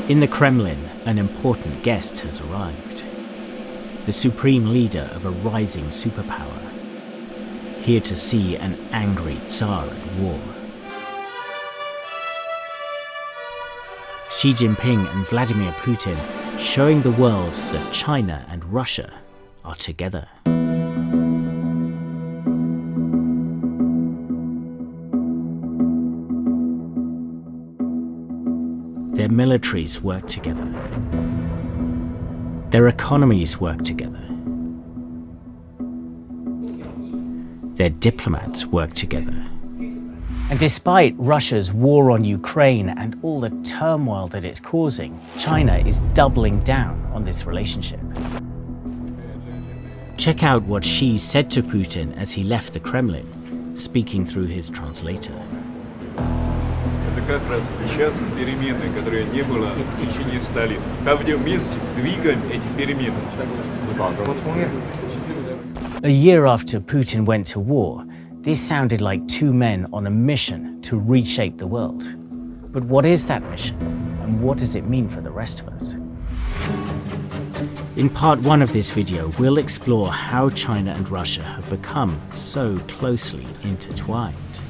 In the Kremlin, an important guest has arrived. The supreme leader of a rising superpower, here to see an angry Tsar at war. Xi Jinping and Vladimir Putin showing the world that China and Russia are together. Their militaries work together. Their economies work together. Their diplomats work together. And despite Russia's war on Ukraine and all the turmoil that it's causing, China is doubling down on this relationship. Check out what Xi said to Putin as he left the Kremlin, speaking through his translator. Как раз сейчас перемены, которые не было в течение 100 лет. Пойдем вместе, двигаем эти перемены. A year after Putin went to war, this sounded like two men on a mission to reshape the world. But what is that mission, and what does it mean for the rest of us? In part 1 of this video, we'll explore how China and Russia have become so closely intertwined.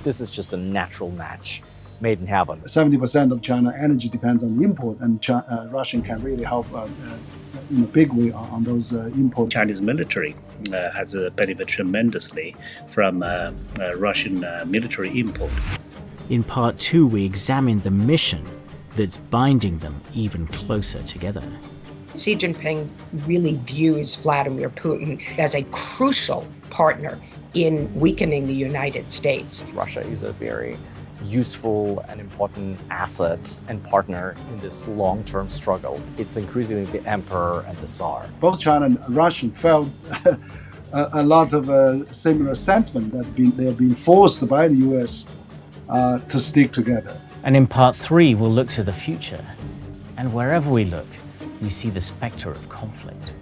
This is just a natural match made in heaven. 70% of China energy depends on import, and Russia can really help in a big way on those imports. Chinese military has benefited tremendously from Russian military import. In part 2, we examine the mission that's binding them even closer together. Xi Jinping really views Vladimir Putin as a crucial partner in weakening the United States. Russia is a very useful and important asset and partner in this long-term struggle. It's increasingly the emperor and the Tsar. Both China and Russia felt a lot of similar sentiment that they have been forced by the US to stick together. And in part 3, we'll look to the future. And wherever we look, we see the spectre of conflict.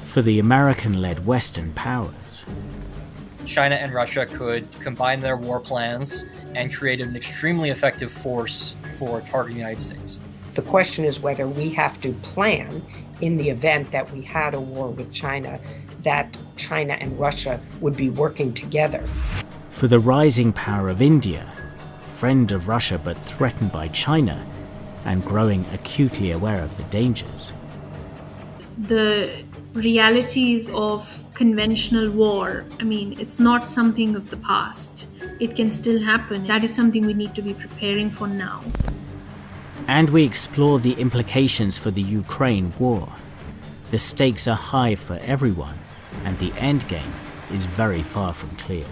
For the American-led Western powers, China and Russia could combine their war plans and create an extremely effective force for targeting the United States. The question is whether we have to plan, in the event that we had a war with China, that China and Russia would be working together. For the rising power of India, friend of Russia but threatened by China, and growing acutely aware of the dangers. The realities of conventional war, it's not something of the past. It can still happen. That is something we need to be preparing for now. And we explore the implications for the Ukraine war. The stakes are high for everyone, and the end game is very far from clear.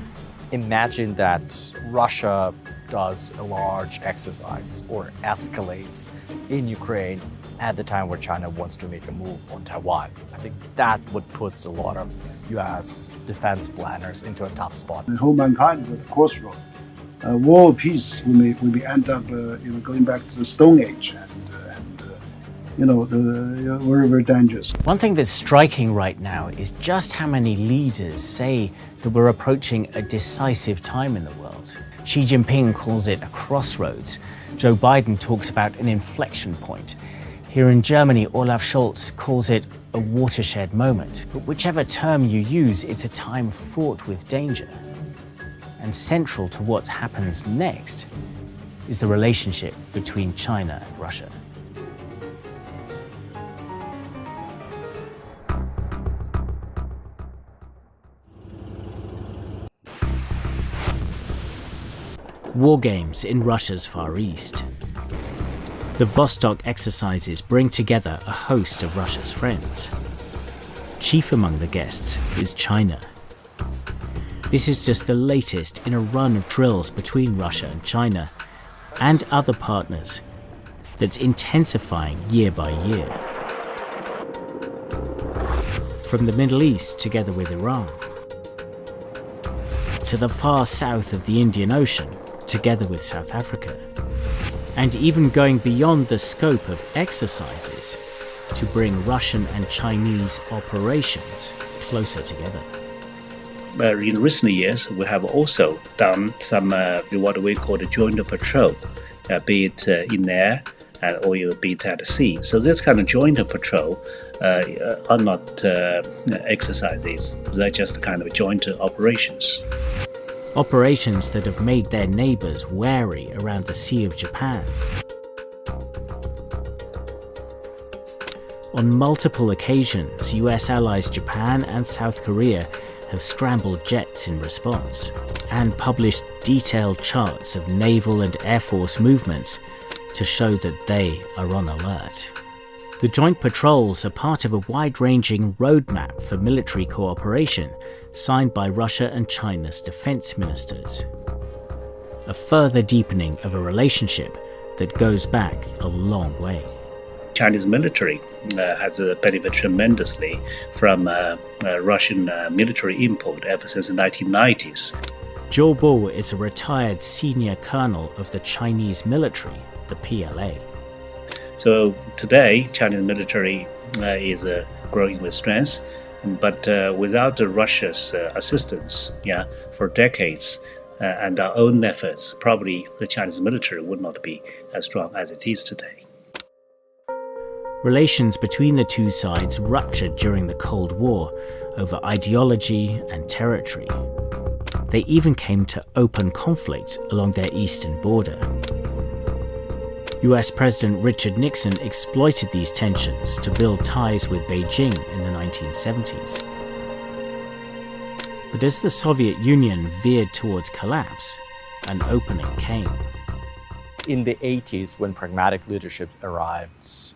Imagine that Russia does a large exercise or escalates in Ukraine at the time where China wants to make a move on Taiwan. I think that would put a lot of US defense planners into a tough spot. The whole mankind is at a crossroad. War or peace, we may end up going back to the Stone Age and very, very dangerous. One thing that's striking right now is just how many leaders say that we're approaching a decisive time in the world. Xi Jinping calls it a crossroads. Joe Biden talks about an inflection point. Here in Germany, Olaf Scholz calls it a watershed moment. But whichever term you use, it's a time fraught with danger. And central to what happens next is the relationship between China and Russia. War games in Russia's Far East. The Vostok exercises bring together a host of Russia's friends. Chief among the guests is China. This is just the latest in a run of drills between Russia and China and other partners that's intensifying year by year. From the Middle East together with Iran, to the far south of the Indian Ocean together with South Africa, and even going beyond the scope of exercises to bring Russian and Chinese operations closer together. In recent years, we have also done some what we call the joint patrol, be it in air or you beat at sea. So this kind of joint patrol are not exercises. They're just kind of joint operations. Operations that have made their neighbors wary around the Sea of Japan. On multiple occasions, US allies Japan and South Korea have scrambled jets in response and published detailed charts of naval and air force movements to show that they are on alert. The joint patrols are part of a wide-ranging roadmap for military cooperation signed by Russia and China's defense ministers. A further deepening of a relationship that goes back a long way. Chinese military has benefited tremendously from Russian military import ever since the 1990s. Zhou Bo is a retired senior colonel of the Chinese military, the PLA. So today, Chinese military is growing with strength, but without Russia's assistance, for decades, and our own efforts, probably the Chinese military would not be as strong as it is today. Relations between the two sides ruptured during the Cold War over ideology and territory. They even came to open conflict along their eastern border. US President Richard Nixon exploited these tensions to build ties with Beijing in the 1970s. But as the Soviet Union veered towards collapse, an opening came. In the 80s, when pragmatic leadership arrived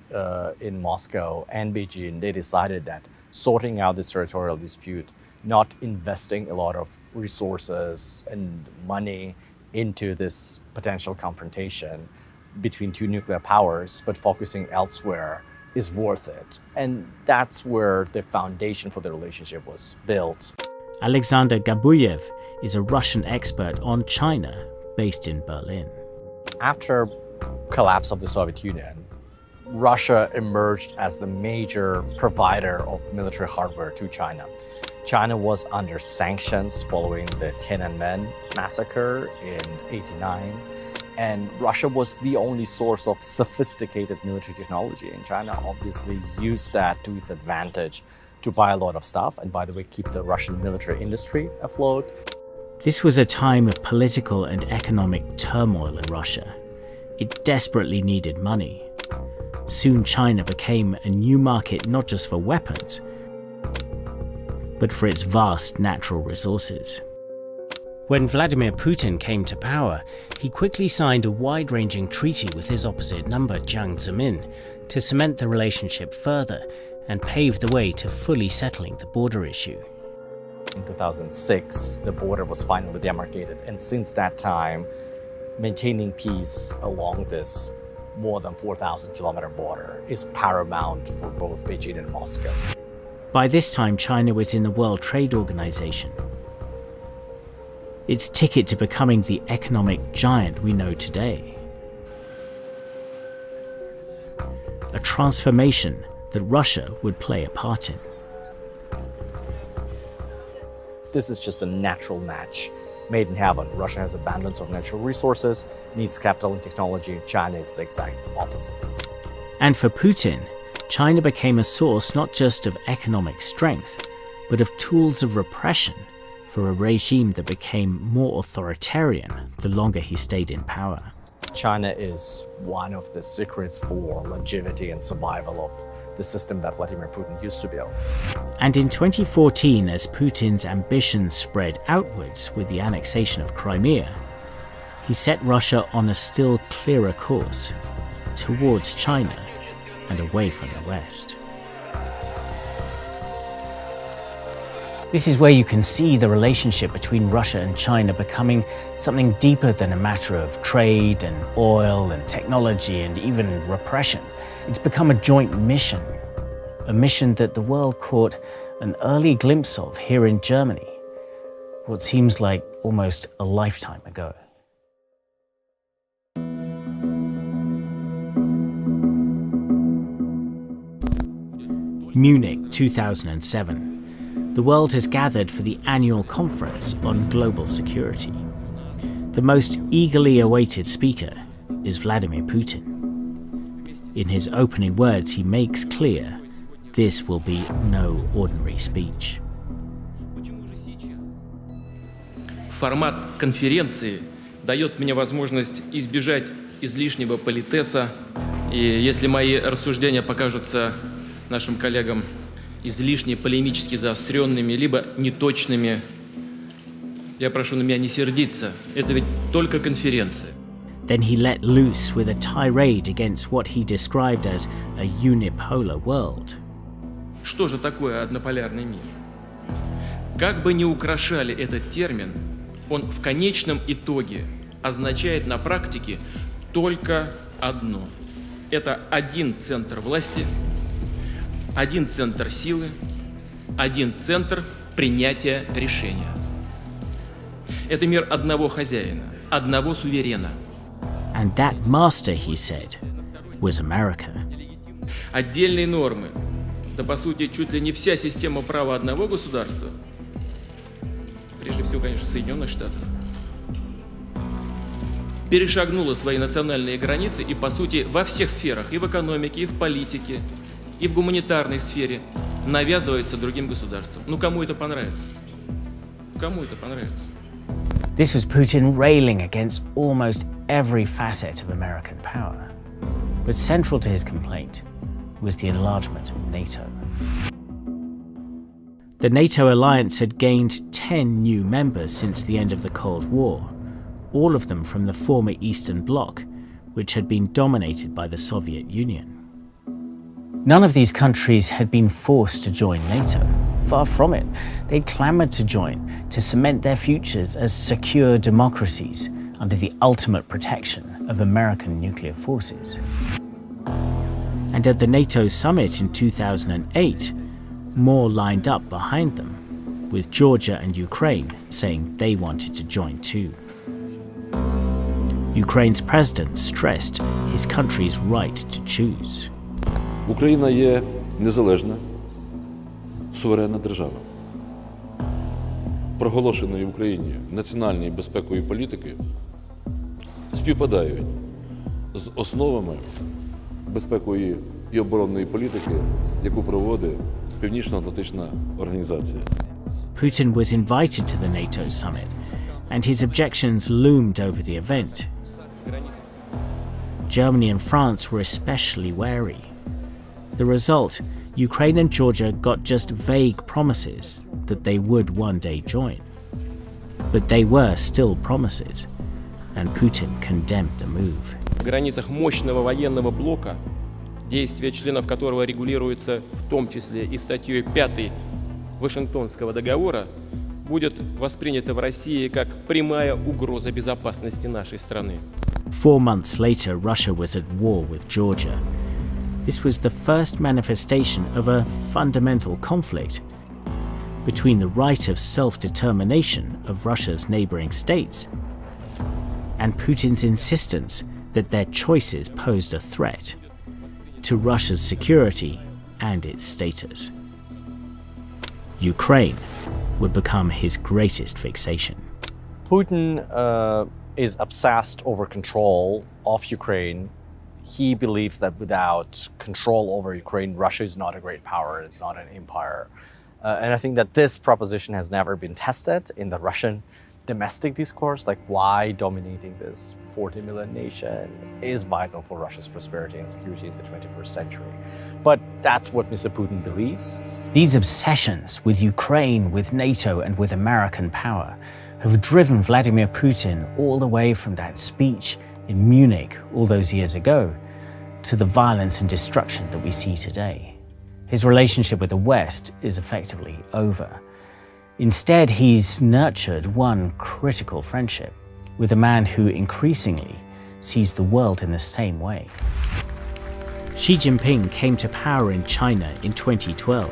in Moscow and Beijing, they decided that sorting out this territorial dispute, not investing a lot of resources and money into this potential confrontation between two nuclear powers, but focusing elsewhere, is worth it. And that's where the foundation for the relationship was built. Alexander Gabuyev is a Russian expert on China based in Berlin. After collapse of the Soviet Union, Russia emerged as the major provider of military hardware to China. China was under sanctions following the Tiananmen massacre in '89, and Russia was the only source of sophisticated military technology, and China obviously used that to its advantage to buy a lot of stuff, and by the way, keep the Russian military industry afloat. This was a time of political and economic turmoil in Russia. It desperately needed money. Soon China became a new market not just for weapons, but for its vast natural resources. When Vladimir Putin came to power, he quickly signed a wide-ranging treaty with his opposite number, Jiang Zemin, to cement the relationship further and pave the way to fully settling the border issue. In 2006, the border was finally demarcated, and since that time, maintaining peace along this more than 4,000-kilometer border is paramount for both Beijing and Moscow. By this time, China was in the World Trade Organization. Its ticket to becoming the economic giant we know today. A transformation that Russia would play a part in. This is just a natural match made in heaven. Russia has abundance of natural resources, needs capital and technology. China is the exact opposite. And for Putin, China became a source not just of economic strength, but of tools of repression for a regime that became more authoritarian the longer he stayed in power. China is one of the secrets for longevity and survival of the system that Vladimir Putin used to build. And in 2014, as Putin's ambitions spread outwards with the annexation of Crimea, he set Russia on a still clearer course towards China and away from the West. This is where you can see the relationship between Russia and China becoming something deeper than a matter of trade and oil and technology and even repression. It's become a joint mission, a mission that the world caught an early glimpse of here in Germany, what seems like almost a lifetime ago. Munich 2007. The world has gathered for the annual conference on global security. The most eagerly awaited speaker is Vladimir Putin. In his opening words, he makes clear this will be no ordinary speech. Формат конференции дает мне возможность избежать излишнего политеса. И если мои рассуждения покажутся нашим коллегам излишне полемически заостренными, либо неточными, я прошу на меня не сердиться. Это ведь только конференция. Then he let loose with a tirade against what he described as a unipolar world. Что же такое однополярный мир? Как бы ни украшали этот термин, он в конечном итоге означает на практике только одно. Это один центр власти, один центр силы, один центр принятия решения. Это мир одного хозяина, одного суверена. And that master, he said, was America. Отдельные нормы, да по сути чуть ли не вся система права одного государства, прежде всего, конечно, Соединенных Штатов, перешагнула свои национальные границы и, по сути, во всех сферах, и в экономике, и в политике, и в гуманитарной сфере навязывается другим государствам. Ну, кому это понравится? Кому это понравится? This was Putin railing against almost every facet of American power. But central to his complaint was the enlargement of NATO. The NATO alliance had gained 10 new members since the end of the Cold War, all of them from the former Eastern Bloc, which had been dominated by the Soviet Union. None of these countries had been forced to join NATO. Far from it. They clamored to join, to cement their futures as secure democracies under the ultimate protection of American nuclear forces. And at the NATO summit in 2008, more lined up behind them, with Georgia and Ukraine saying they wanted to join too. Ukraine's president stressed his country's right to choose. Україна є незалежна, суверенна держава. Проголошені в Україні національні безпекові політики співпадають з основами безпекової і оборонної політики, яку проводить Північно-Атлантична організація. Putin was invited to the NATO summit, and his objections loomed over the event. Germany and France were especially wary. The result, Ukraine and Georgia got just vague promises that they would one day join. But they were still promises, and Putin condemned the move. В границах мощного военного блока, действия членов которого регулируются в том числе и статьей 5 Вашингтонского договора, будет воспринято в России как прямая угроза безопасности нашей страны. 4 months later, Russia was at war with Georgia. This was the first manifestation of a fundamental conflict between the right of self-determination of Russia's neighboring states and Putin's insistence that their choices posed a threat to Russia's security and its status. Ukraine would become his greatest fixation. Putin is obsessed over control of Ukraine. He believes that without control over Ukraine, Russia is not a great power, it's not an empire. And I think that this proposition has never been tested in the Russian domestic discourse, like why dominating this 40 million nation is vital for Russia's prosperity and security in the 21st century. But that's what Mr. Putin believes. These obsessions with Ukraine, with NATO, and with American power have driven Vladimir Putin all the way from that speech in Munich all those years ago to the violence and destruction that we see today. His relationship with the West is effectively over. Instead, he's nurtured one critical friendship with a man who increasingly sees the world in the same way. Xi Jinping came to power in China in 2012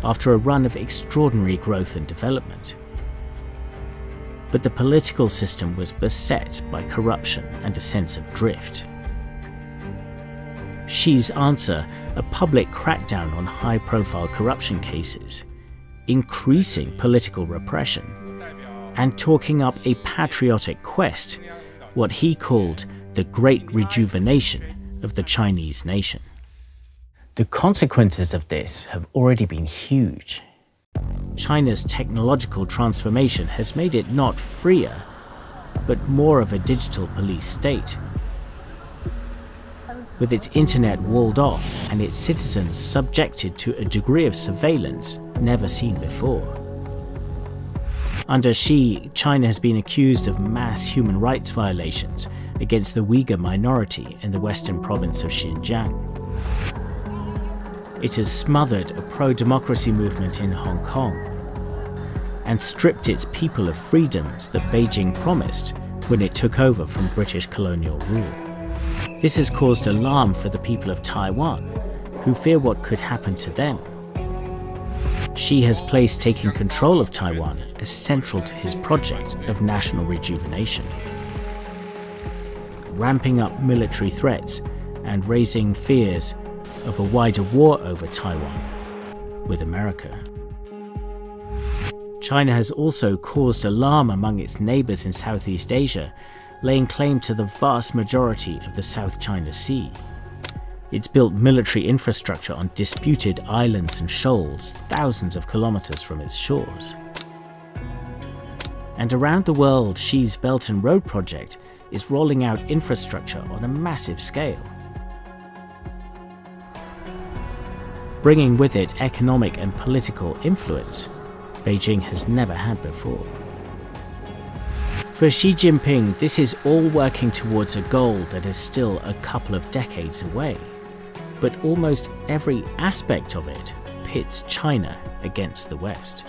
after a run of extraordinary growth and development. But the political system was beset by corruption and a sense of drift. Xi's answer, a public crackdown on high-profile corruption cases, increasing political repression, and talking up a patriotic quest, what he called the Great Rejuvenation of the Chinese nation. The consequences of this have already been huge. China's technological transformation has made it not freer, but more of a digital police state. With its internet walled off and its citizens subjected to a degree of surveillance never seen before. Under Xi, China has been accused of mass human rights violations against the Uyghur minority in the western province of Xinjiang. It has smothered a pro-democracy movement in Hong Kong and stripped its people of freedoms that Beijing promised when it took over from British colonial rule. This has caused alarm for the people of Taiwan, who fear what could happen to them. Xi has placed taking control of Taiwan as central to his project of national rejuvenation, ramping up military threats and raising fears of a wider war over Taiwan with America. China has also caused alarm among its neighbors in Southeast Asia, laying claim to the vast majority of the South China Sea. It's built military infrastructure on disputed islands and shoals thousands of kilometers from its shores. And around the world, Xi's Belt and Road project is rolling out infrastructure on a massive scale, bringing with it economic and political influence Beijing has never had before. For Xi Jinping, this is all working towards a goal that is still a couple of decades away, but almost every aspect of it pits China against the West.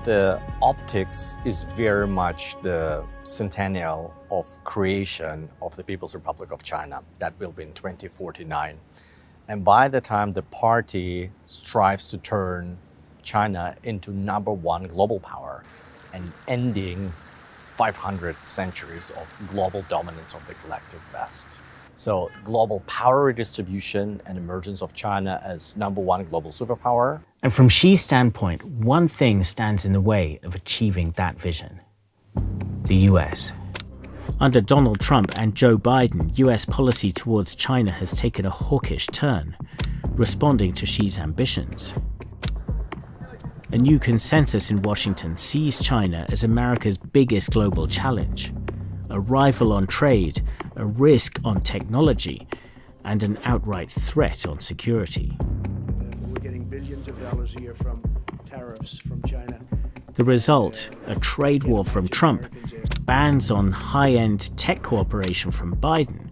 The optics is very much the centennial of creation of the People's Republic of China. That will be in 2049. And by the time the party strives to turn China into #1 global power and ending 500 centuries of global dominance of the collective West. So global power redistribution and emergence of China as #1 global superpower. And from Xi's standpoint, one thing stands in the way of achieving that vision: the US. Under Donald Trump and Joe Biden, US policy towards China has taken a hawkish turn, responding to Xi's ambitions. A new consensus in Washington sees China as America's biggest global challenge, a rival on trade, a risk on technology, and an outright threat on security. We're getting billions of dollars a year from tariffs from China. The result, a trade war from Trump, bans on high-end tech cooperation from Biden,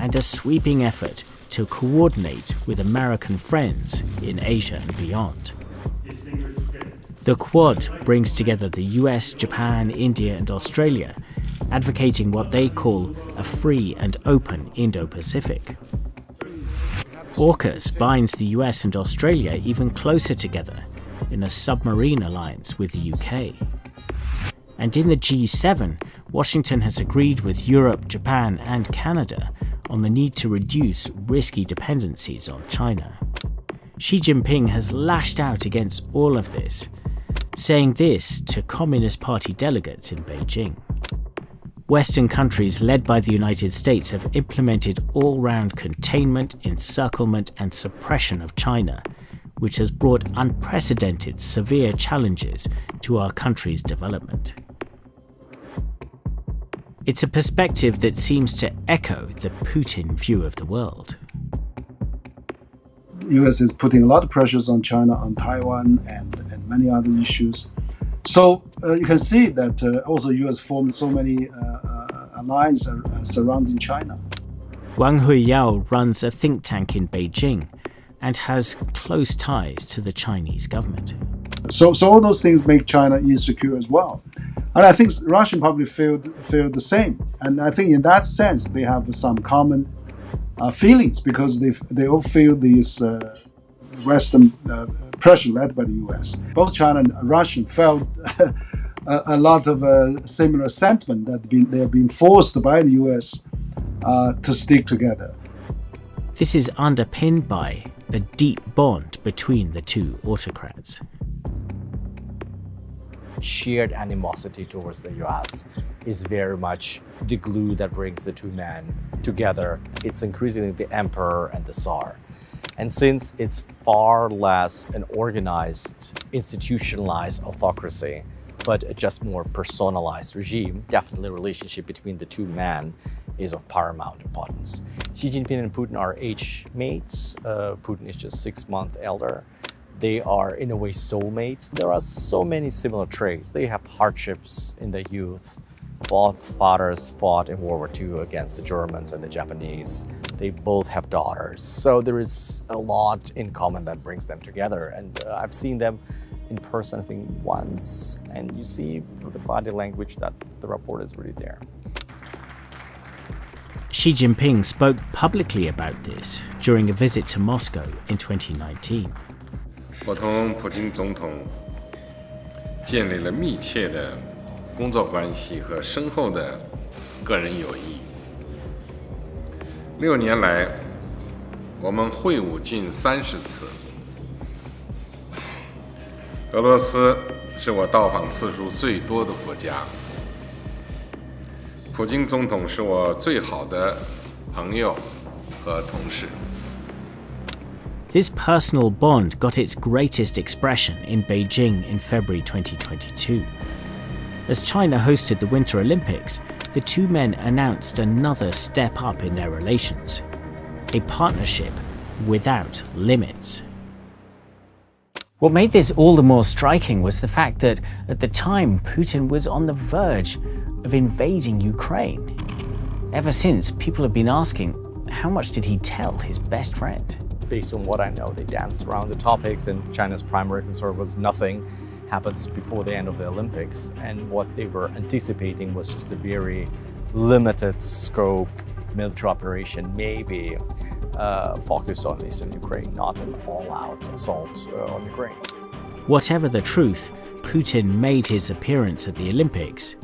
and a sweeping effort to coordinate with American friends in Asia and beyond. The Quad brings together the US, Japan, India, and Australia, advocating what they call a free and open Indo-Pacific. AUKUS binds the US and Australia even closer together in a submarine alliance with the UK. And in the G7, Washington has agreed with Europe, Japan, and Canada on the need to reduce risky dependencies on China. Xi Jinping has lashed out against all of this, saying this to Communist Party delegates in Beijing. Western countries led by the United States have implemented all-round containment, encirclement, and suppression of China, which has brought unprecedented severe challenges to our country's development. It's a perspective that seems to echo the Putin view of the world. The US is putting a lot of pressures on China, on Taiwan, and many other issues. So you can see that also US formed so many alliances surrounding China. Wang Huiyao runs a think tank in Beijing and has close ties to the Chinese government. So all those things make China insecure as well. And I think Russian probably feel the same. And I think in that sense, they have some common feelings because they all feel this Western pressure led by the US. Both China and Russia felt a lot of similar sentiment that they have been forced by the US to stick together. This is underpinned by a deep bond between the two autocrats. shared animosity towards the US is very much the glue that brings the two men together. It's increasingly the emperor and the Tsar. And since it's far less an organized, institutionalized autocracy, but a just more personalized regime, definitely the relationship between the two men is of paramount importance. Xi Jinping and Putin are age mates. Putin is just 6 months elder. They are, in a way, soulmates. There are so many similar traits. They have hardships in their youth. Both fathers fought in World War II against the Germans and the Japanese. They both have daughters. So there is a lot in common that brings them together. And I've seen them in person, I think, once. And you see from the body language that the rapport is really there. Xi Jinping spoke publicly about this during a visit to Moscow in 2019. 我同普京总统建立了密切的工作关系和深厚的个人友谊。6年来，我们会晤近30次。俄罗斯是我到访次数最多的国家。普京总统是我最好的朋友和同事。 This personal bond got its greatest expression in Beijing in February 2022. As China hosted the Winter Olympics, the two men announced another step up in their relations, a partnership without limits. What made this all the more striking was the fact that at the time Putin was on the verge of invading Ukraine. Ever since, people have been asking, how much did he tell his best friend? Based on what I know, they danced around the topics, and China's primary concern was nothing happens before the end of the Olympics. And what they were anticipating was just a very limited scope military operation, maybe focused on eastern Ukraine, not an all-out assault on Ukraine. Whatever the truth, Putin made his appearance at the Olympics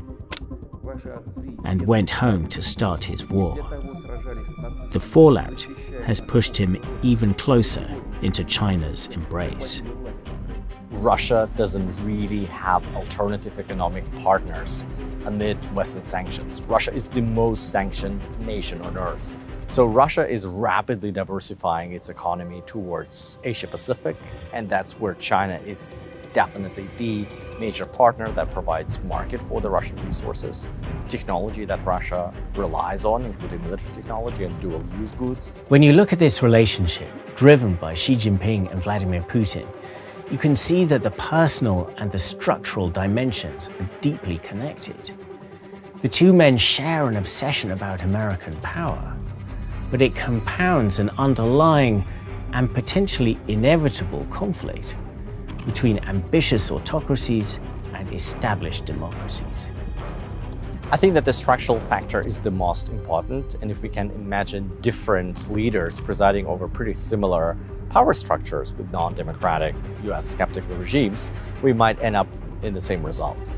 and went home to start his war. The fallout has pushed him even closer into China's embrace. Russia doesn't really have alternative economic partners amid Western sanctions. Russia is the most sanctioned nation on earth. So Russia is rapidly diversifying its economy towards Asia Pacific, and that's where China is definitely the major partner that provides market for the Russian resources, technology that Russia relies on, including military technology and dual-use goods. When you look at this relationship, driven by Xi Jinping and Vladimir Putin, you can see that the personal and the structural dimensions are deeply connected. The two men share an obsession about American power, but it compounds an underlying and potentially inevitable conflict between ambitious autocracies and established democracies. I think that the structural factor is the most important, and if we can imagine different leaders presiding over pretty similar power structures with non-democratic US skeptical regimes, we might end up in the same result.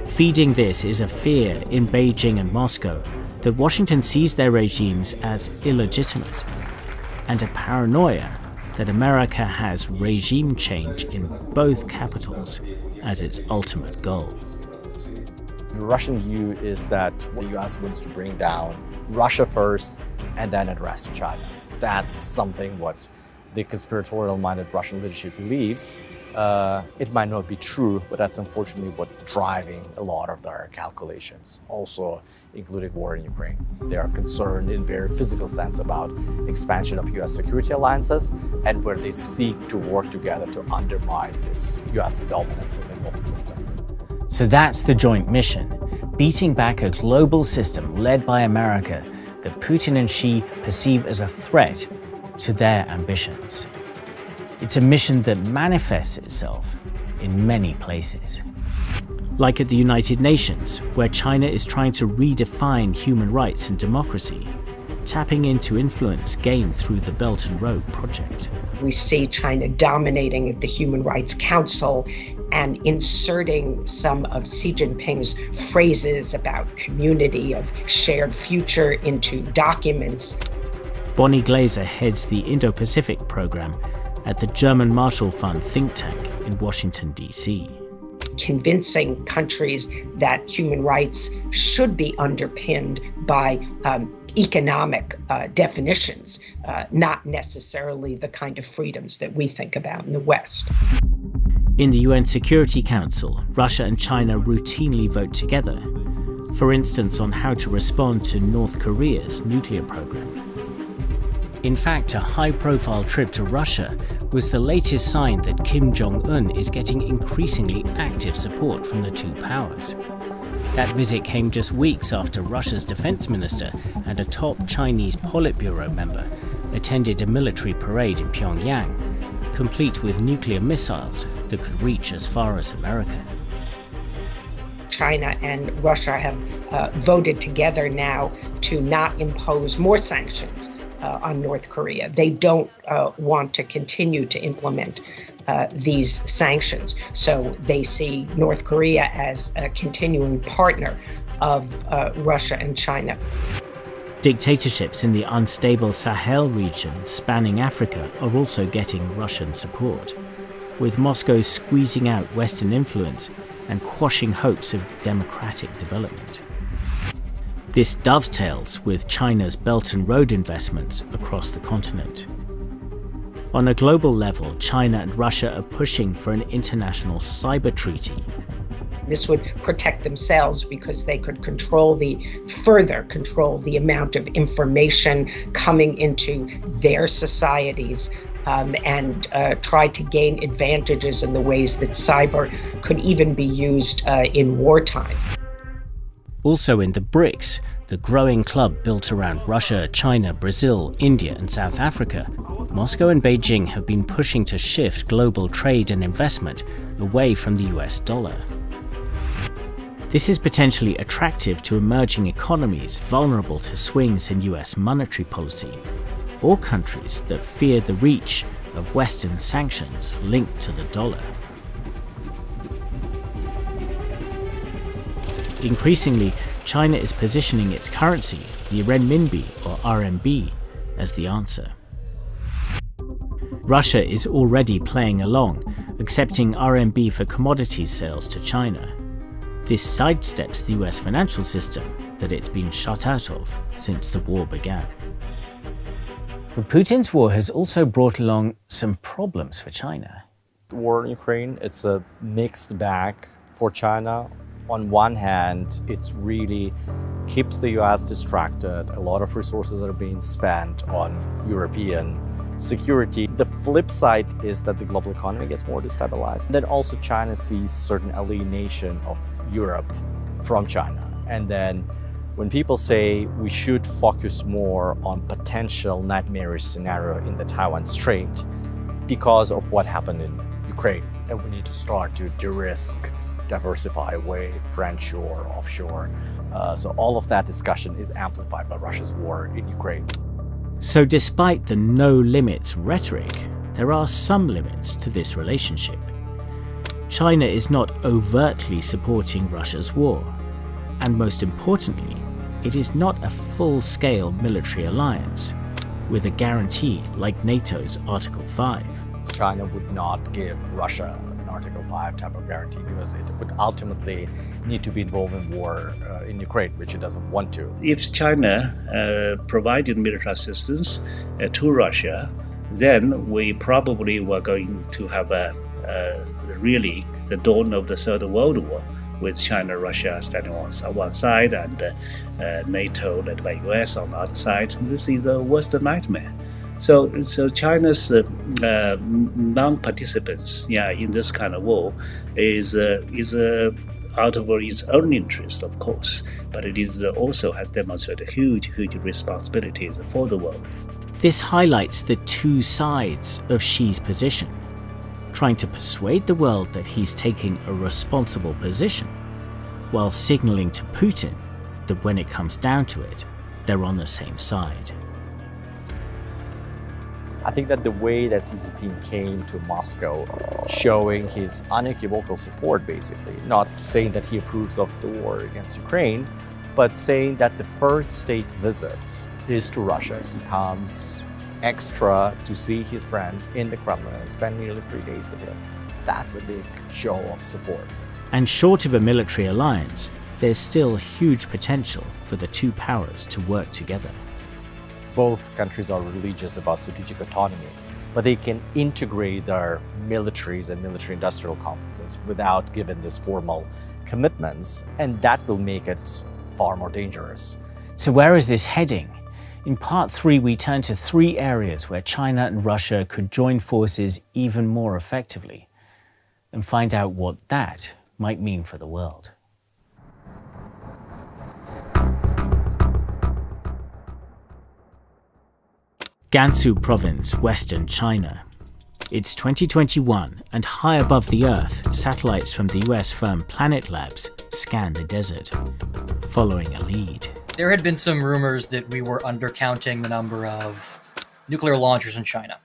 Feeding this is a fear in Beijing and Moscow that Washington sees their regimes as illegitimate, and a paranoia that America has regime change in both capitals as its ultimate goal. The Russian view is that the US wants to bring down Russia first and then address China. That's something what the conspiratorial-minded Russian leadership believes. It might not be true, but that's unfortunately what's driving a lot of their calculations, also including war in Ukraine. They are concerned in very physical sense about expansion of US security alliances and where they seek to work together to undermine this US dominance in the global system. So that's the joint mission, beating back a global system led by America that Putin and Xi perceive as a threat to their ambitions. It's a mission that manifests itself in many places. Like at the United Nations, where China is trying to redefine human rights and democracy, tapping into influence gained through the Belt and Road project. We see China dominating at the Human Rights Council and inserting some of Xi Jinping's phrases about community of shared future into documents. Bonnie Glaser heads the Indo-Pacific program at the German Marshall Fund think tank in Washington, D.C. convincing countries that human rights should be underpinned by economic definitions, not necessarily the kind of freedoms that we think about in the West. In the UN Security Council, Russia and China routinely vote together, for instance on how to respond to North Korea's nuclear program. In fact, a high-profile trip to Russia was the latest sign that Kim Jong-un is getting increasingly active support from the two powers. That visit came just weeks after Russia's defense minister and a top Chinese Politburo member attended a military parade in Pyongyang, complete with nuclear missiles that could reach as far as America. China and Russia have voted together now to not impose more sanctions on North Korea. They don't want to continue to implement these sanctions. So they see North Korea as a continuing partner of Russia and China. Dictatorships in the unstable Sahel region spanning Africa are also getting Russian support, with Moscow squeezing out Western influence and quashing hopes of democratic development. This dovetails with China's Belt and Road investments across the continent. On a global level, China and Russia are pushing for an international cyber treaty. This would protect themselves because they could further control the amount of information coming into their societies and try to gain advantages in the ways that cyber could even be used in wartime. Also in the BRICS, the growing club built around Russia, China, Brazil, India and South Africa, Moscow and Beijing have been pushing to shift global trade and investment away from the US dollar. This is potentially attractive to emerging economies vulnerable to swings in US monetary policy, or countries that fear the reach of Western sanctions linked to the dollar. Increasingly, China is positioning its currency, the renminbi or RMB, as the answer. Russia is already playing along, accepting RMB for commodities sales to China. This sidesteps the US financial system that it's been shut out of since the war began. But Putin's war has also brought along some problems for China. The war in Ukraine, it's a mixed bag for China. On one hand, it really keeps the US distracted. A lot of resources are being spent on European security. The flip side is that the global economy gets more destabilized. Then also China sees certain alienation of Europe from China. And then when people say we should focus more on potential nightmarish scenario in the Taiwan Strait because of what happened in Ukraine, and we need to start to de-risk, diversify away friendshore, offshore. So all of that discussion is amplified by Russia's war in Ukraine. So despite the no limits rhetoric, there are some limits to this relationship. China is not overtly supporting Russia's war, and most importantly, it is not a full-scale military alliance, with a guarantee like NATO's Article 5. China would not give Russia an Article 5 type of guarantee because it would ultimately need to be involved in war in Ukraine, which it doesn't want to. If China provided military assistance to Russia, then we probably were going to have really the dawn of the Third World War, with China and Russia standing on one side and NATO led by US on the other side. This is the worst nightmare. So China's non-participants, in this kind of war is out of its own interest, of course, but it is also has demonstrated huge responsibilities for the world. This highlights the two sides of Xi's position, trying to persuade the world that he's taking a responsible position, while signaling to Putin that when it comes down to it, they're on the same side. I think that the way that Xi Jinping came to Moscow, showing his unequivocal support, basically, not saying that he approves of the war against Ukraine, but saying that the first state visit is to Russia. He comes extra to see his friend in the Kremlin and spend nearly 3 days with him. That's a big show of support. And short of a military alliance, there's still huge potential for the two powers to work together. Both countries are religious about strategic autonomy, but they can integrate their militaries and military-industrial complexes without giving these formal commitments, and that will make it far more dangerous. So where is this heading? In part 3, we turn to 3 areas where China and Russia could join forces even more effectively and find out what that might mean for the world. Gansu Province, Western China. It's 2021, and high above the Earth, satellites from the US firm Planet Labs scan the desert, following a lead. There had been some rumors that we were undercounting the number of nuclear launchers in China.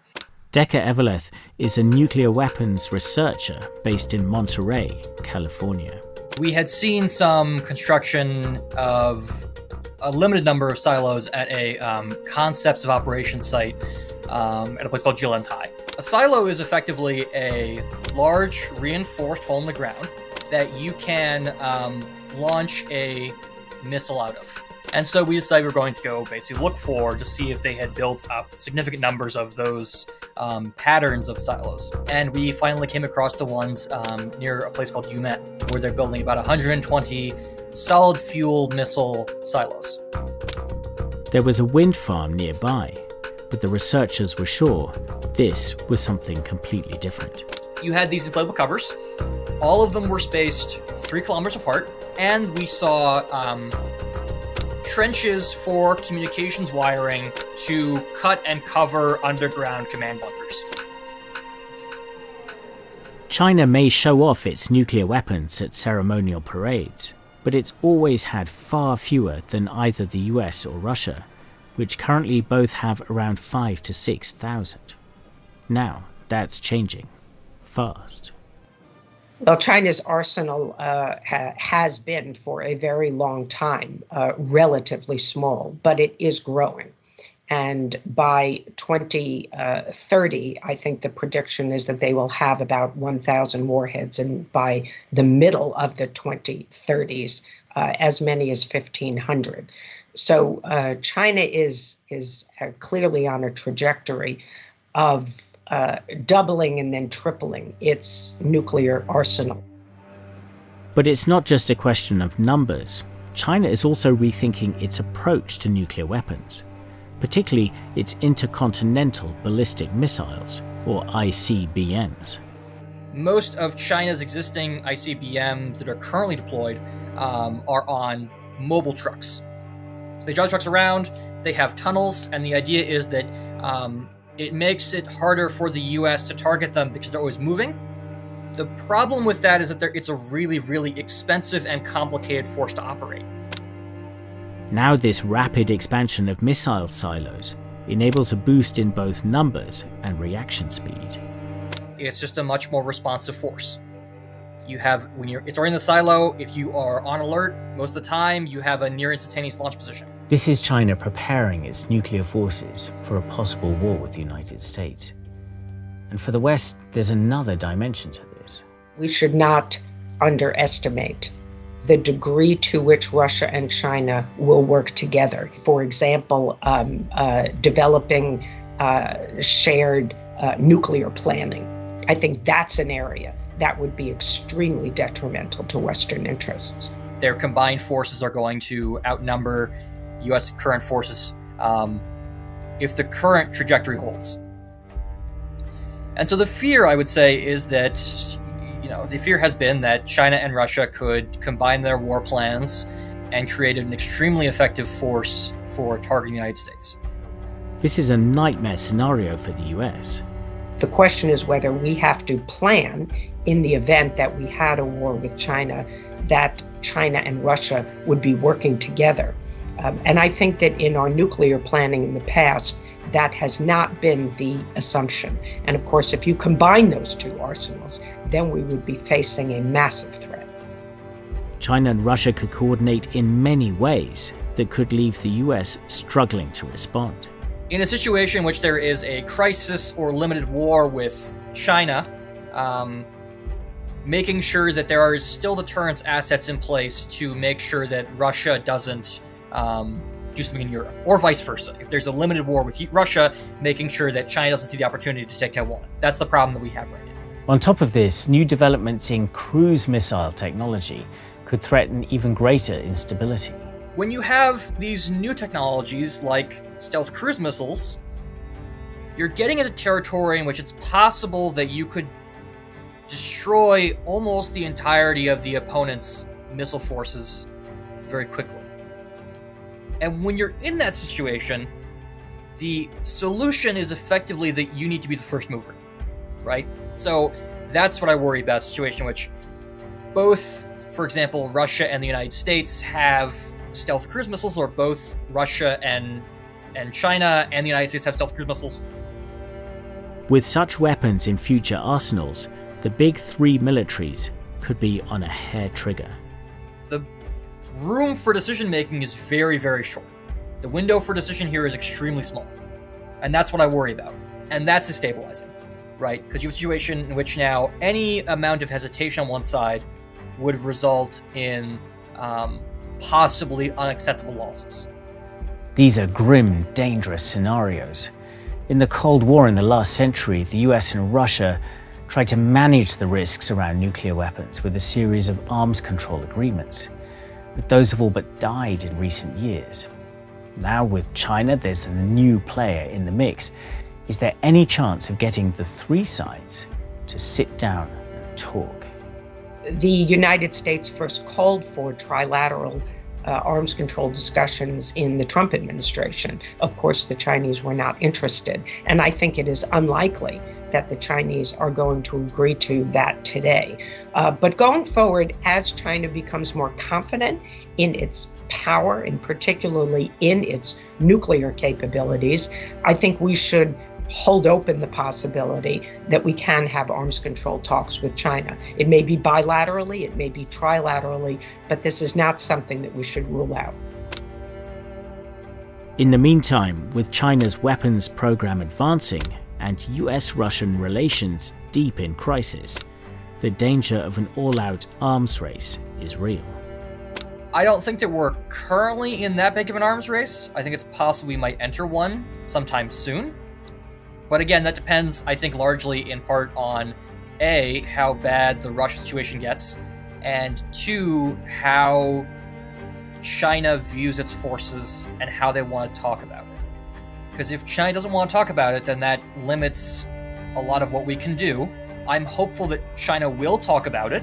Decca Eveleth is a nuclear weapons researcher based in Monterey, California. We had seen some construction of a limited number of silos at a concepts of operations site at a place called Jilantai. A silo is effectively a large reinforced hole in the ground that you can launch a missile out of. And so we decided we were going to go basically look to see if they had built up significant numbers of those patterns of silos. And we finally came across the ones near a place called Yumen, where they're building about 120 solid fuel missile silos. There was a wind farm nearby, but the researchers were sure this was something completely different. You had these inflatable covers. All of them were spaced 3 kilometers apart, and we saw trenches for communications wiring to cut and cover underground command bunkers. China may show off its nuclear weapons at ceremonial parades, but it's always had far fewer than either the US or Russia, which currently both have around 5,000 to 6,000. Now, that's changing. Fast. Well, China's arsenal has been for a very long time relatively small, but it is growing. And by 2030, I think the prediction is that they will have about 1,000 warheads, and by the middle of the 2030s, as many as 1,500. So China is clearly on a trajectory of doubling and then tripling its nuclear arsenal. But it's not just a question of numbers. China is also rethinking its approach to nuclear weapons, particularly its intercontinental ballistic missiles, or ICBMs. Most of China's existing ICBMs that are currently deployed are on mobile trucks. So they drive trucks around, they have tunnels, and the idea is that it makes it harder for the US to target them because they're always moving. The problem with that is that it's a really, really expensive and complicated force to operate. Now this rapid expansion of missile silos enables a boost in both numbers and reaction speed. It's just a much more responsive force. You have, it's already in the silo, if you are on alert, most of the time you have a near instantaneous launch position. This is China preparing its nuclear forces for a possible war with the United States. And for the West, there's another dimension to this. We should not underestimate the degree to which Russia and China will work together. For example, developing shared nuclear planning. I think that's an area that would be extremely detrimental to Western interests. Their combined forces are going to outnumber U.S. current forces if the current trajectory holds. And so the fear, I would say, is that, the fear has been that China and Russia could combine their war plans and create an extremely effective force for targeting the United States. This is a nightmare scenario for the US. The question is whether we have to plan, in the event that we had a war with China, that China and Russia would be working together. And I think that in our nuclear planning in the past, that has not been the assumption. And of course, if you combine those two arsenals, then we would be facing a massive threat. China and Russia could coordinate in many ways that could leave the US struggling to respond. In a situation in which there is a crisis or limited war with China, making sure that there are still deterrence assets in place to make sure that Russia doesn't do something in Europe, or vice versa. If there's a limited war with Russia, making sure that China doesn't see the opportunity to take Taiwan. That's the problem that we have right now. On top of this, new developments in cruise missile technology could threaten even greater instability. When you have these new technologies like stealth cruise missiles, you're getting into territory in which it's possible that you could destroy almost the entirety of the opponent's missile forces very quickly. And when you're in that situation, the solution is effectively that you need to be the first mover, right? So that's what I worry about, a situation in which both, for example, Russia and the United States have stealth cruise missiles, or both Russia and China and the United States have stealth cruise missiles. With such weapons in future arsenals, the big three militaries could be on a hair trigger. The room for decision making is very, very short. The window for decision here is extremely small. And that's what I worry about. And that's destabilizing, right? Because you have a situation in which now any amount of hesitation on one side would result in possibly unacceptable losses. These are grim, dangerous scenarios. In the Cold War in the last century, the US and Russia tried to manage the risks around nuclear weapons with a series of arms control agreements. But those have all but died in recent years. Now with China, there's a new player in the mix. Is there any chance of getting the three sides to sit down and talk? The United States first called for trilateral arms control discussions in the Trump administration. Of course, the Chinese were not interested. And I think it is unlikely that the Chinese are going to agree to that today. But going forward, as China becomes more confident in its power, and particularly in its nuclear capabilities, I think we should hold open the possibility that we can have arms control talks with China. It may be bilaterally, it may be trilaterally, but this is not something that we should rule out. In the meantime, with China's weapons program advancing and US-Russian relations deep in crisis, the danger of an all-out arms race is real. I don't think that we're currently in that big of an arms race. I think it's possible we might enter one sometime soon. But again, that depends, I think, largely in part on A, how bad the Russia situation gets, and 2, how China views its forces and how they want to talk about it. Because if China doesn't want to talk about it, then that limits a lot of what we can do. I'm hopeful that China will talk about it,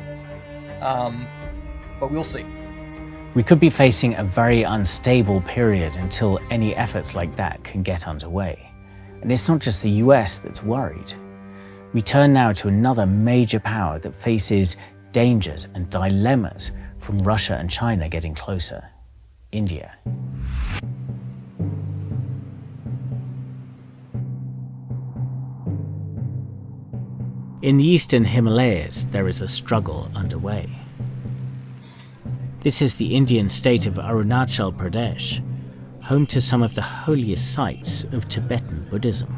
but we'll see. We could be facing a very unstable period until any efforts like that can get underway. And it's not just the US that's worried. We turn now to another major power that faces dangers and dilemmas from Russia and China getting closer: India. In the eastern Himalayas, there is a struggle underway. This is the Indian state of Arunachal Pradesh, home to some of the holiest sites of Tibetan Buddhism.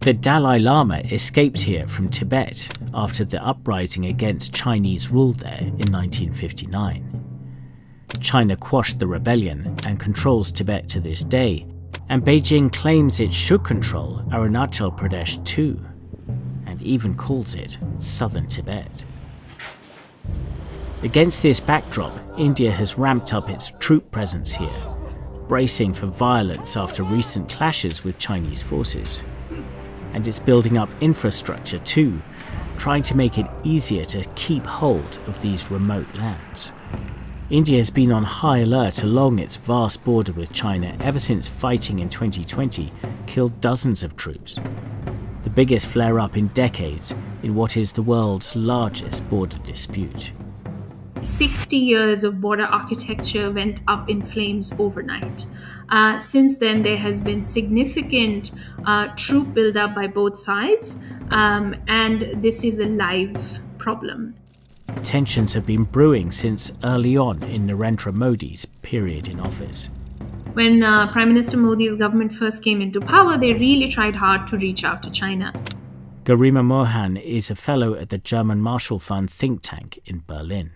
The Dalai Lama escaped here from Tibet after the uprising against Chinese rule there in 1959. China quashed the rebellion and controls Tibet to this day, and Beijing claims it should control Arunachal Pradesh too, and even calls it Southern Tibet. Against this backdrop, India has ramped up its troop presence here, bracing for violence after recent clashes with Chinese forces. And it's building up infrastructure too, trying to make it easier to keep hold of these remote lands. India has been on high alert along its vast border with China ever since fighting in 2020 killed dozens of troops. The biggest flare-up in decades in what is the world's largest border dispute. 60 years of border architecture went up in flames overnight. Since then, there has been significant troop buildup by both sides, and this is a live problem. Tensions have been brewing since early on in Narendra Modi's period in office. When Prime Minister Modi's government first came into power, they really tried hard to reach out to China. Garima Mohan is a fellow at the German Marshall Fund think tank in Berlin.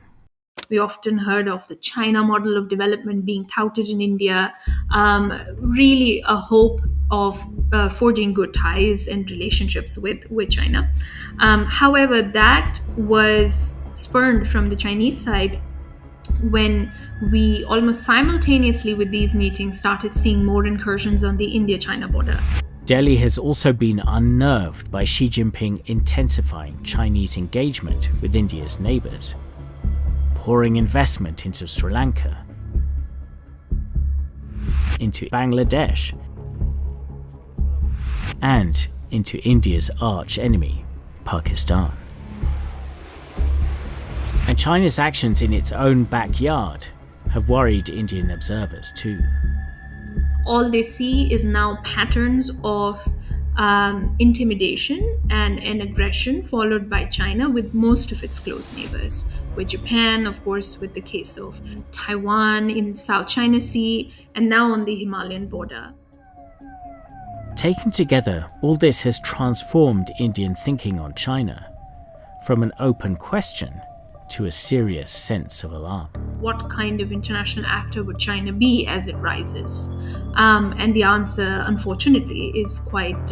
We often heard of the China model of development being touted in India, really a hope of forging good ties and relationships with China. However, that was spurned from the Chinese side when we almost simultaneously with these meetings started seeing more incursions on the India-China border. Delhi has also been unnerved by Xi Jinping intensifying Chinese engagement with India's neighbours, pouring investment into Sri Lanka, into Bangladesh, and into India's arch enemy, Pakistan. And China's actions in its own backyard have worried Indian observers too. All they see is now patterns of intimidation and aggression followed by China with most of its close neighbors, with Japan, of course, with the case of Taiwan in South China Sea, and now on the Himalayan border. Taken together, all this has transformed Indian thinking on China from an open question to a serious sense of alarm. What kind of international actor would China be as it rises? And the answer, unfortunately, is quite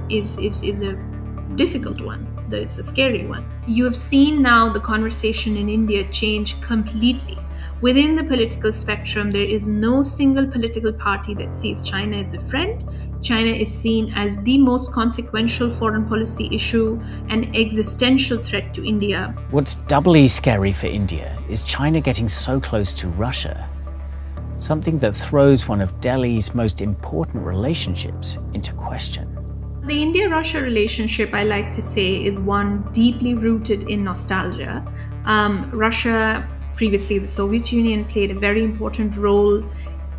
is a difficult one. It's a scary one. You have seen now the conversation in India change completely. Within the political spectrum, there is no single political party that sees China as a friend. China is seen as the most consequential foreign policy issue and existential threat to India. What's doubly scary for India is China getting so close to Russia, something that throws one of Delhi's most important relationships into question. The India-Russia relationship, I like to say, is one deeply rooted in nostalgia. Russia, previously the Soviet Union, played a very important role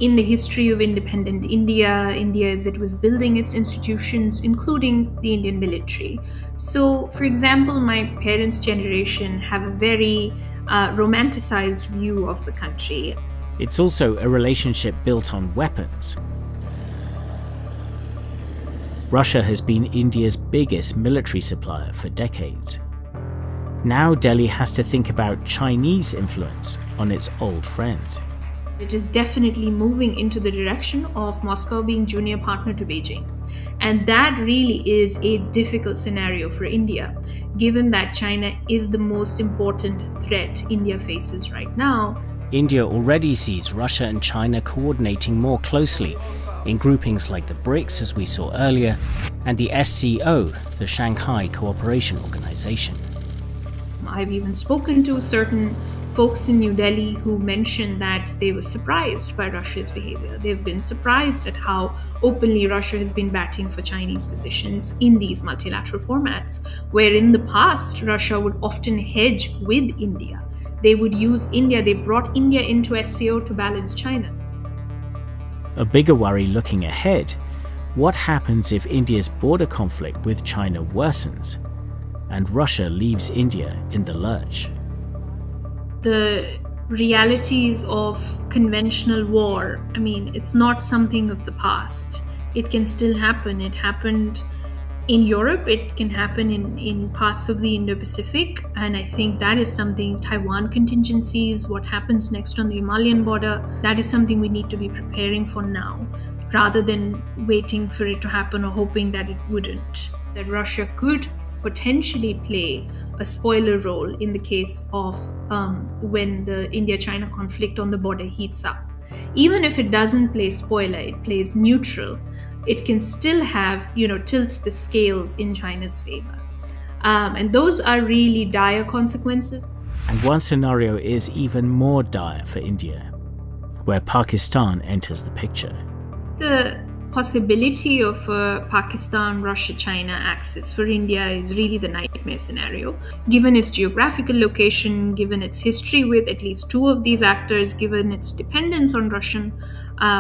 in the history of independent India as it was building its institutions, including the Indian military. So, for example, my parents' generation have a very romanticized view of the country. It's also a relationship built on weapons. Russia has been India's biggest military supplier for decades. Now Delhi has to think about Chinese influence on its old friend. It is definitely moving into the direction of Moscow being junior partner to Beijing. And that really is a difficult scenario for India, given that China is the most important threat India faces right now. India already sees Russia and China coordinating more closely in groupings like the BRICS, as we saw earlier, and the SCO, the Shanghai Cooperation Organization. I've even spoken to certain folks in New Delhi who mentioned that they were surprised by Russia's behavior. They've been surprised at how openly Russia has been batting for Chinese positions in these multilateral formats, where in the past, Russia would often hedge with India. They would use India, they brought India into SCO to balance China. A bigger worry looking ahead, what happens if India's border conflict with China worsens and Russia leaves India in the lurch? The realities of conventional war, it's not something of the past. It can still happen. It happened in Europe, it can happen in parts of the Indo-Pacific, and I think that is something, Taiwan contingencies, what happens next on the Himalayan border, that is something we need to be preparing for now, rather than waiting for it to happen or hoping that it wouldn't. That Russia could potentially play a spoiler role in the case of when the India-China conflict on the border heats up. Even if it doesn't play spoiler, it plays neutral, it can still have, tilt the scales in China's favor. And those are really dire consequences. And one scenario is even more dire for India, where Pakistan enters the picture. The possibility of a Pakistan-Russia-China axis for India is really the nightmare scenario. Given its geographical location, given its history with at least two of these actors, given its dependence on Russian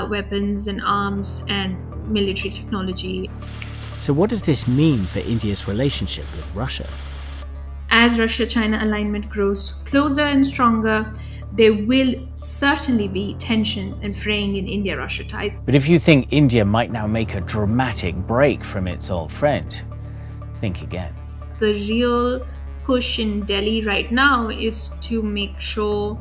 weapons and arms and military technology. So what does this mean for India's relationship with Russia? As Russia-China alignment grows closer and stronger, there will certainly be tensions and fraying in India-Russia ties. But if you think India might now make a dramatic break from its old friend, think again. the real push in Delhi right now is to make sure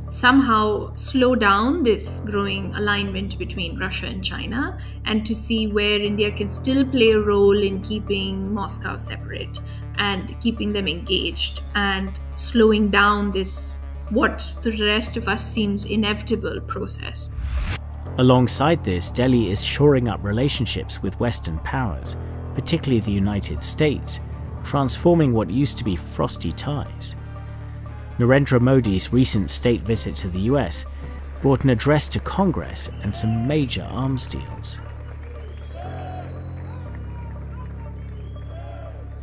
somehow slow down this growing alignment between Russia and China, and to see where India can still play a role in keeping Moscow separate and keeping them engaged and slowing down this, what to the rest of us seems inevitable process. Alongside this, Delhi is shoring up relationships with Western powers, particularly the United States, transforming what used to be frosty ties. Narendra Modi's recent state visit to the US brought an address to Congress and some major arms deals.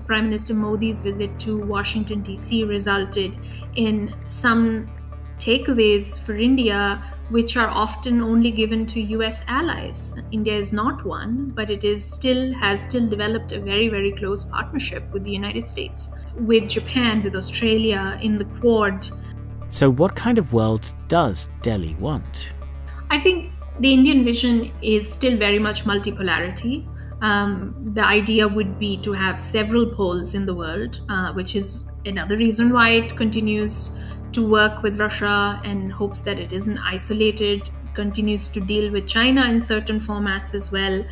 Prime Minister Modi's visit to Washington, D.C. resulted in some takeaways for India, which are often only given to US allies. India is not one, but it has still developed a very, very close partnership with the United States, with Japan, with Australia, in the Quad. So what kind of world does Delhi want? I think the Indian vision is still very much multipolarity. The idea would be to have several poles in the world, which is another reason why it continues to work with Russia and hopes that it isn't isolated, continues to deal with China in certain formats as well.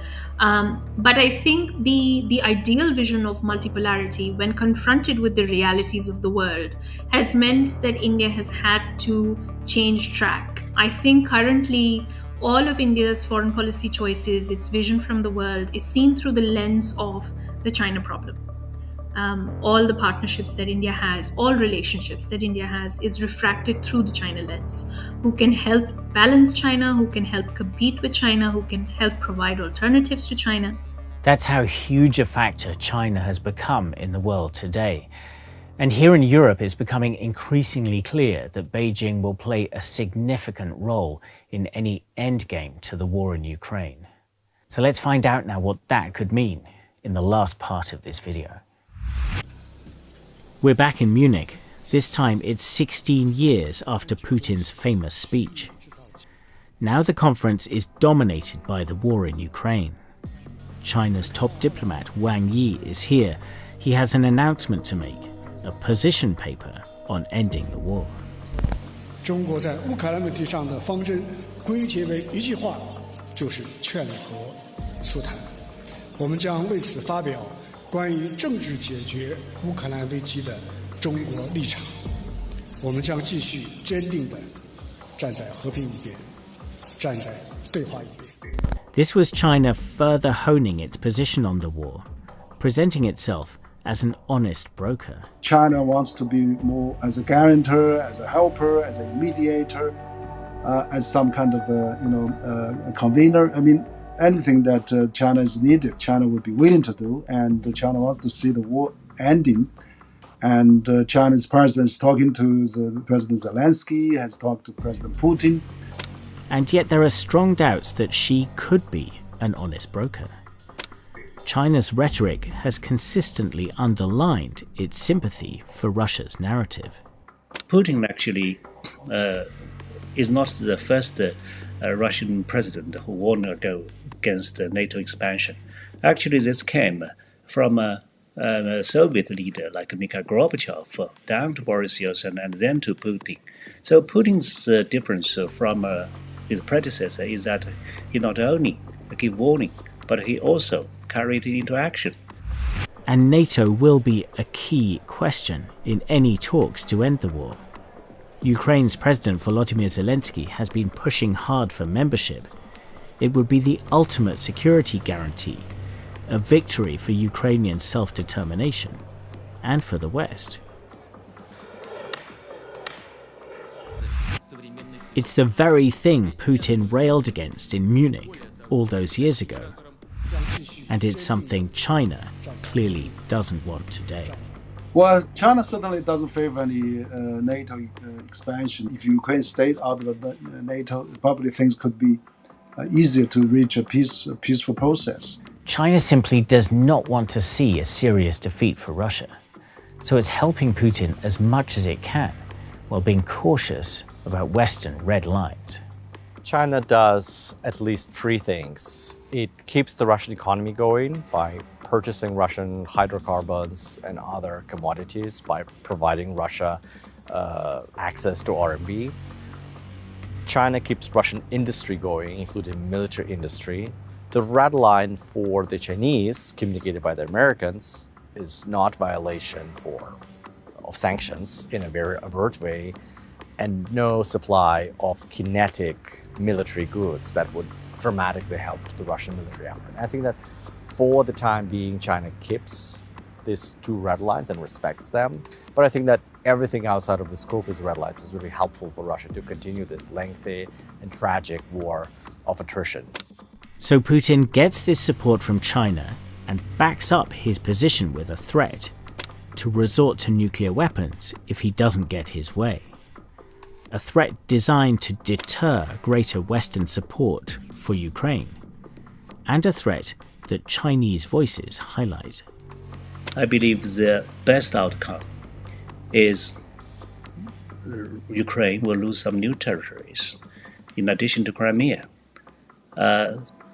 But I think the ideal vision of multipolarity, when confronted with the realities of the world, has meant that India has had to change track. I think currently all of India's foreign policy choices, its vision from the world, is seen through the lens of the China problem. All the partnerships that India has, all relationships that India has, is refracted through the China lens. Who can help balance China, who can help compete with China, who can help provide alternatives to China. That's how huge a factor China has become in the world today. And here in Europe, it's becoming increasingly clear that Beijing will play a significant role in any endgame to the war in Ukraine. So let's find out now what that could mean in the last part of this video. We're back in Munich. This time it's 16 years after Putin's famous speech. Now the conference is dominated by the war in Ukraine. China's top diplomat Wang Yi is here. He has an announcement to make, a position paper on ending the war. 中国在乌克兰问题上的方针归结为一句话，就是劝和促谈。我们将为此发表关于政治解决乌克兰危机的中国立场。我们将继续坚定地站在和平一边，站在对话一边。 This was China further honing its position on the war, presenting itself as an honest broker. China wants to be more as a guarantor, as a helper, as a mediator, as some kind of a convener. I mean, anything that China is needed, China would be willing to do, and China wants to see the war ending. And China's president is talking to President Zelensky, has talked to President Putin. And yet there are strong doubts that Xi could be an honest broker. China's rhetoric has consistently underlined its sympathy for Russia's narrative. Putin actually is not the first Russian president who warned against NATO expansion. Actually, this came from a Soviet leader like Mikhail Gorbachev, down to Boris Yeltsin, and then to Putin. So Putin's difference from his predecessor is that he not only gave warning, but he also carried it into action. And NATO will be a key question in any talks to end the war. Ukraine's President Volodymyr Zelensky has been pushing hard for membership. It would be the ultimate security guarantee, a victory for Ukrainian self-determination, and for the West. It's the very thing Putin railed against in Munich all those years ago. And it's something China clearly doesn't want today. Well, China certainly doesn't favor any NATO expansion. If Ukraine stayed out of NATO, probably things could be easier to reach a peaceful process. China simply does not want to see a serious defeat for Russia. So it's helping Putin as much as it can, while being cautious about Western red lines. China does at least three things. It keeps the Russian economy going by purchasing Russian hydrocarbons and other commodities by providing Russia access to RMB. China keeps Russian industry going, including military industry. The red line for the Chinese, communicated by the Americans, is not violation of sanctions in a very overt way, and no supply of kinetic military goods that would dramatically help the Russian military effort. I think that for the time being, China keeps these two red lines and respects them. But I think that everything outside of the scope of the red lines is really helpful for Russia to continue this lengthy and tragic war of attrition. So Putin gets this support from China and backs up his position with a threat to resort to nuclear weapons if he doesn't get his way. A threat designed to deter greater Western support for Ukraine, and a threat that Chinese voices highlight. I believe the best outcome is Ukraine will lose some new territories in addition to Crimea.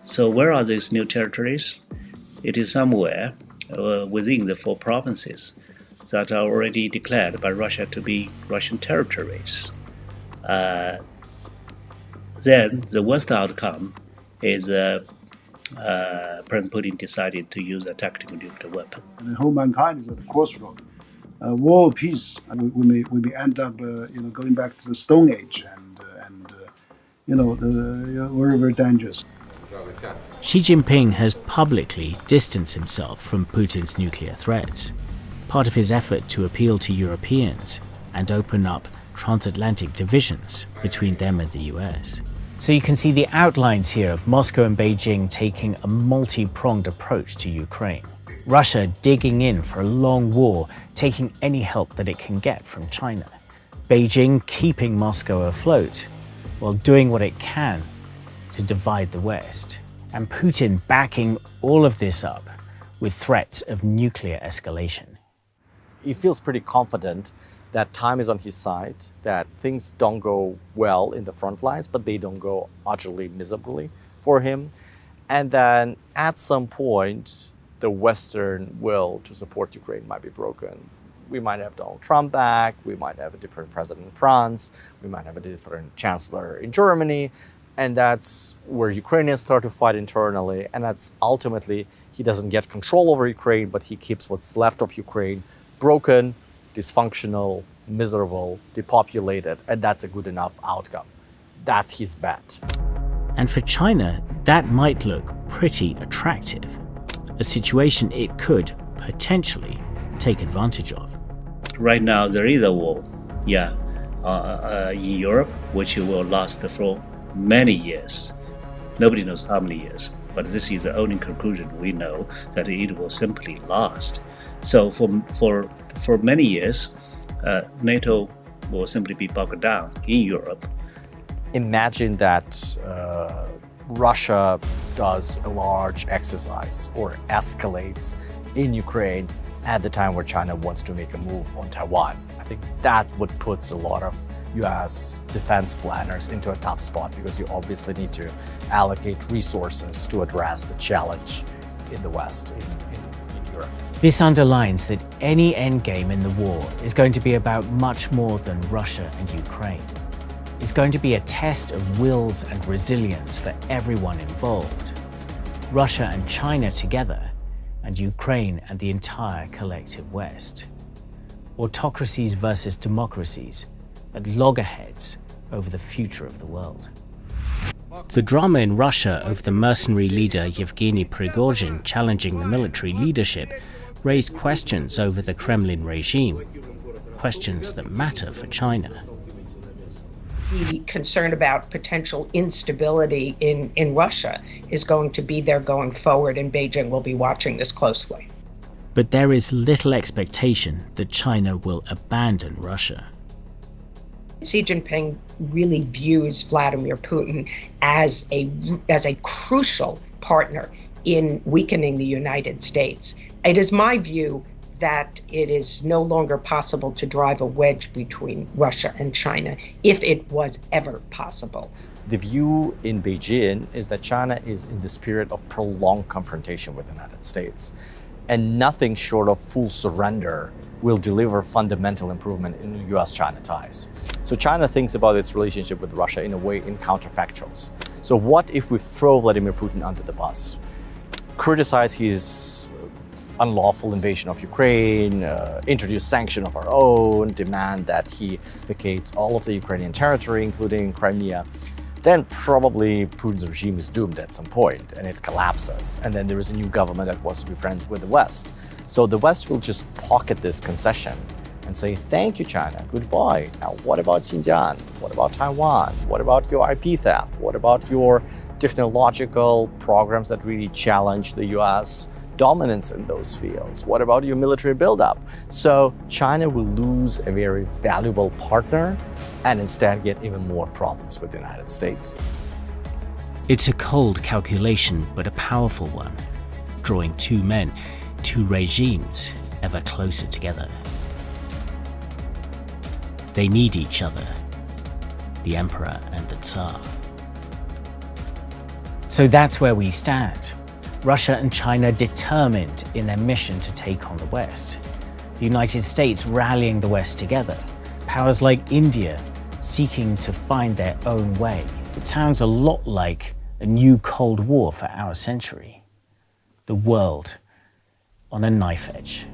So where are these new territories? It is somewhere within the 4 provinces that are already declared by Russia to be Russian territories. Then the worst outcome is President Putin decided to use a tactical nuclear weapon. And the whole mankind is at the crossroad. War or peace, we may end up going back to the Stone Age and very, very dangerous. Xi Jinping has publicly distanced himself from Putin's nuclear threats, part of his effort to appeal to Europeans and open up transatlantic divisions between them and the US. So you can see the outlines here of Moscow and Beijing taking a multi-pronged approach to Ukraine. Russia digging in for a long war, taking any help that it can get from China. Beijing keeping Moscow afloat, while doing what it can to divide the West. And Putin backing all of this up with threats of nuclear escalation. He feels pretty confident that time is on his side, that things don't go well in the front lines, but they don't go utterly miserably for him. And then at some point, the Western will to support Ukraine might be broken. We might have Donald Trump back, we might have a different president in France, we might have a different chancellor in Germany, and that's where Ukrainians start to fight internally, and that's ultimately, he doesn't get control over Ukraine, but he keeps what's left of Ukraine broken, dysfunctional, miserable, depopulated, and that's a good enough outcome. That's his bet. And for China, that might look pretty attractive, a situation it could potentially take advantage of. Right now, there is a war, in Europe, which will last for many years. Nobody knows how many years, but this is the only conclusion we know, that it will simply last. So for many years, NATO will simply be bogged down in Europe. Imagine that Russia does a large exercise or escalates in Ukraine at the time where China wants to make a move on Taiwan. I think that would put a lot of US defense planners into a tough spot, because you obviously need to allocate resources to address the challenge in the West, in Europe. This underlines that any endgame in the war is going to be about much more than Russia and Ukraine. It's going to be a test of wills and resilience for everyone involved. Russia and China together, and Ukraine and the entire collective West. Autocracies versus democracies at loggerheads over the future of the world. The drama in Russia over the mercenary leader Yevgeny Prigozhin challenging the military leadership raised questions over the Kremlin regime, questions that matter for China. The concern about potential instability in Russia is going to be there going forward, and Beijing will be watching this closely. But there is little expectation that China will abandon Russia. Xi Jinping really views Vladimir Putin as a crucial partner in weakening the United States. It is my view that it is no longer possible to drive a wedge between Russia and China, if it was ever possible. The view in Beijing is that China is in the spirit of prolonged confrontation with the United States. And nothing short of full surrender will deliver fundamental improvement in US-China ties. So China thinks about its relationship with Russia in a way in counterfactuals. So what if we throw Vladimir Putin under the bus, criticize his unlawful invasion of Ukraine, introduce sanctions of our own, demand that he vacates all of the Ukrainian territory, including Crimea, then probably Putin's regime is doomed at some point and it collapses. And then there is a new government that wants to be friends with the West. So the West will just pocket this concession and say, thank you, China, goodbye. Now, what about Xinjiang? What about Taiwan? What about your IP theft? What about your technological programs that really challenge the US dominance in those fields? What about your military buildup? So China will lose a very valuable partner and instead get even more problems with the United States. It's a cold calculation, but a powerful one, drawing two men, two regimes, ever closer together. They need each other, the emperor and the Tsar. So that's where we stand. Russia and China determined in their mission to take on the West. The United States rallying the West together. Powers like India seeking to find their own way. It sounds a lot like a new Cold War for our century. The world on a knife edge.